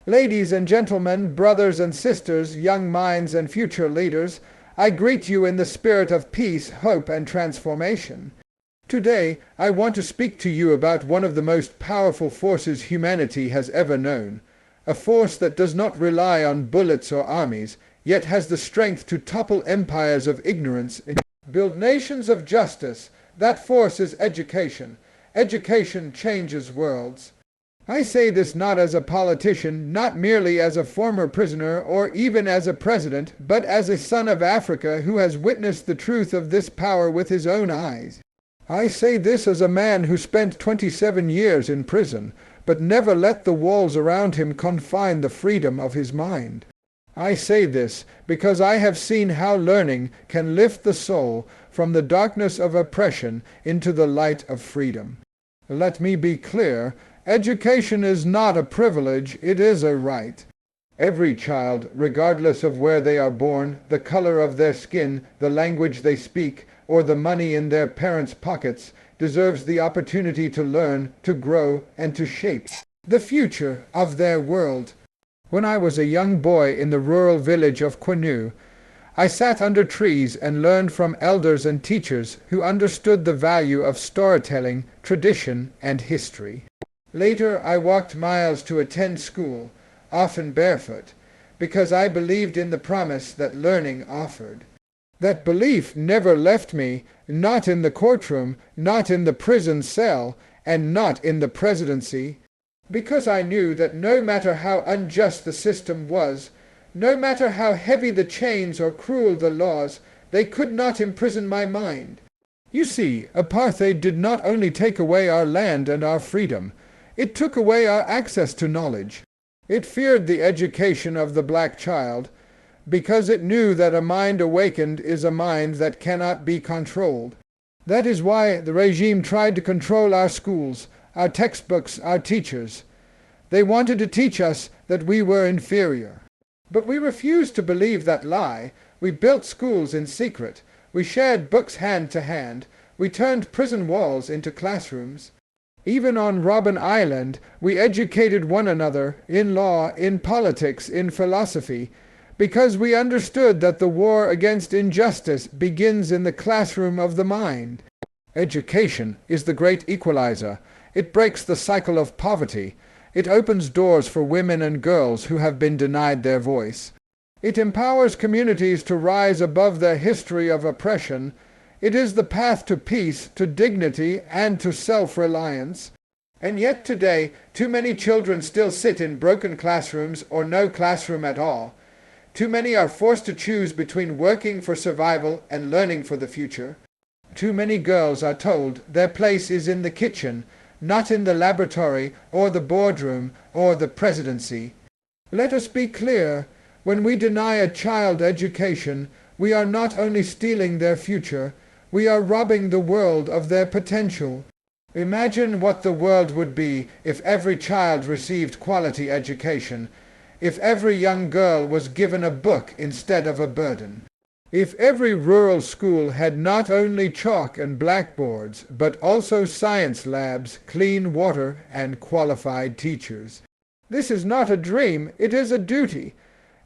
Ladies and gentlemen, brothers and sisters, young minds and future leaders, I greet you in the spirit of peace, hope, and transformation. Today, I want to speak to you about one of the most powerful forces humanity has ever known, a force that does not rely on bullets or armies, yet has the strength to topple empires of ignorance and build nations of justice. That force is education. Education changes worlds. I say this not as a politician, not merely as a former prisoner, or even as a president, but as a son of Africa who has witnessed the truth of this power with his own eyes. I say this as a man who spent 27 years in prison, but never let the walls around him confine the freedom of his mind. I say this because I have seen how learning can lift the soul from the darkness of oppression into the light of freedom. Let me be clear. Education is not a privilege, it is a right. Every child, regardless of where they are born, the color of their skin, the language they speak, or the money in their parents' pockets, deserves the opportunity to learn, to grow, and to shape the future of their world. When I was a young boy in the rural village of Quenu, I sat under trees and learned from elders and teachers who understood the value of storytelling, tradition, and history. Later, I walked miles to attend school, often barefoot, because I believed in the promise that learning offered. That belief never left me, not in the courtroom, not in the prison cell, and not in the presidency, because I knew that no matter how unjust the system was, no matter how heavy the chains or cruel the laws, they could not imprison my mind. You see, apartheid did not only take away our land and our freedom, it took away our access to knowledge. It feared the education of the black child, because it knew that a mind awakened is a mind that cannot be controlled. That is why the regime tried to control our schools, our textbooks, our teachers. They wanted to teach us that we were inferior. But we refused to believe that lie. We built schools in secret. We shared books hand to hand. We turned prison walls into classrooms. Even on Robben Island, we educated one another in law, in politics, in philosophy, because we understood that the war against injustice begins in the classroom of the mind. Education is the great equalizer. It breaks the cycle of poverty. It opens doors for women and girls who have been denied their voice. It empowers communities to rise above their history of oppression. It is the path to peace, to dignity, and to self-reliance. And yet today, too many children still sit in broken classrooms or no classroom at all. Too many are forced to choose between working for survival and learning for the future. Too many girls are told their place is in the kitchen, not in the laboratory or the boardroom or the presidency. Let us be clear. When we deny a child education, we are not only stealing their future, we are robbing the world of their potential. Imagine what the world would be if every child received quality education, if every young girl was given a book instead of a burden, if every rural school had not only chalk and blackboards, but also science labs, clean water, and qualified teachers. This is not a dream, it is a duty.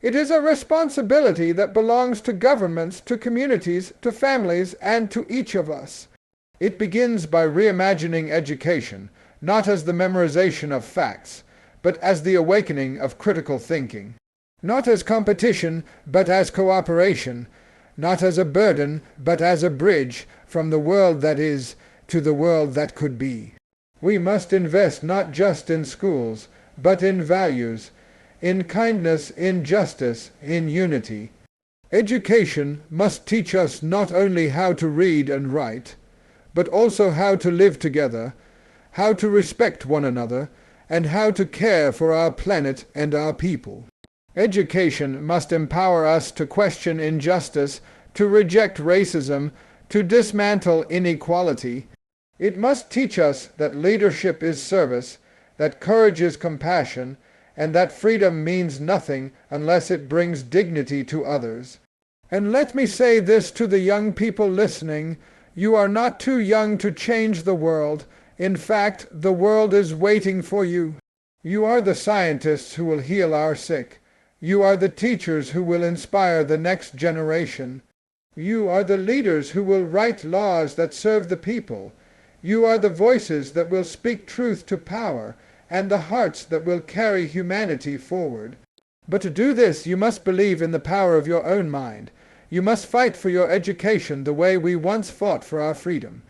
It is a responsibility that belongs to governments, to communities, to families, and to each of us. It begins by reimagining education, not as the memorization of facts, but as the awakening of critical thinking. Not as competition, but as cooperation. Not as a burden, but as a bridge from the world that is to the world that could be. We must invest not just in schools, but in values, in kindness, in justice, in unity. Education must teach us not only how to read and write, but also how to live together, how to respect one another, and how to care for our planet and our people. Education must empower us to question injustice, to reject racism, to dismantle inequality. It must teach us that leadership is service, that courage is compassion, and that freedom means nothing unless it brings dignity to others. And let me say this to the young people listening, you are not too young to change the world. In fact, the world is waiting for you. You are the scientists who will heal our sick. You are the teachers who will inspire the next generation. You are the leaders who will write laws that serve the people. You are the voices that will speak truth to power, and the hearts that will carry humanity forward. But to do this, you must believe in the power of your own mind. You must fight for your education the way we once fought for our freedom.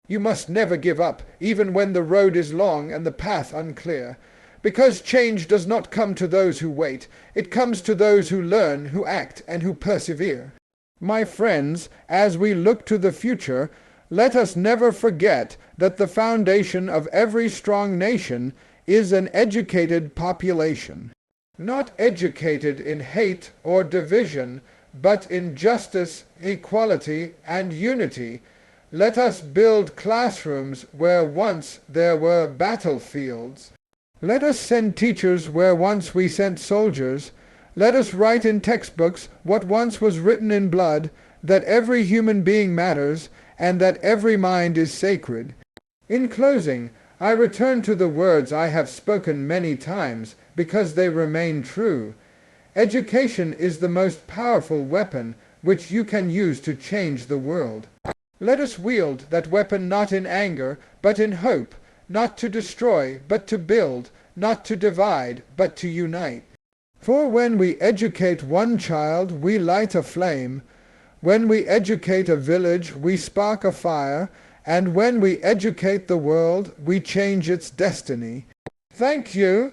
You must never give up, even when the road is long and the path unclear. Because change does not come to those who wait. It comes to those who learn, who act, and who persevere. My friends, as we look to the future, let us never forget that the foundation of every strong nation is an educated population. Not educated in hate or division, but in justice, equality, and unity. Let us build classrooms where once there were battlefields. Let us send teachers where once we sent soldiers. Let us write in textbooks what once was written in blood, that every human being matters, and that every mind is sacred. In closing, I return to the words I have spoken many times, because they remain true. Education is the most powerful weapon which you can use to change the world. Let us wield that weapon not in anger, but in hope, not to destroy, but to build, not to divide, but to unite. For when we educate one child, we light a flame. When we educate a village, we spark a fire. And when we educate the world, we change its destiny. Thank you.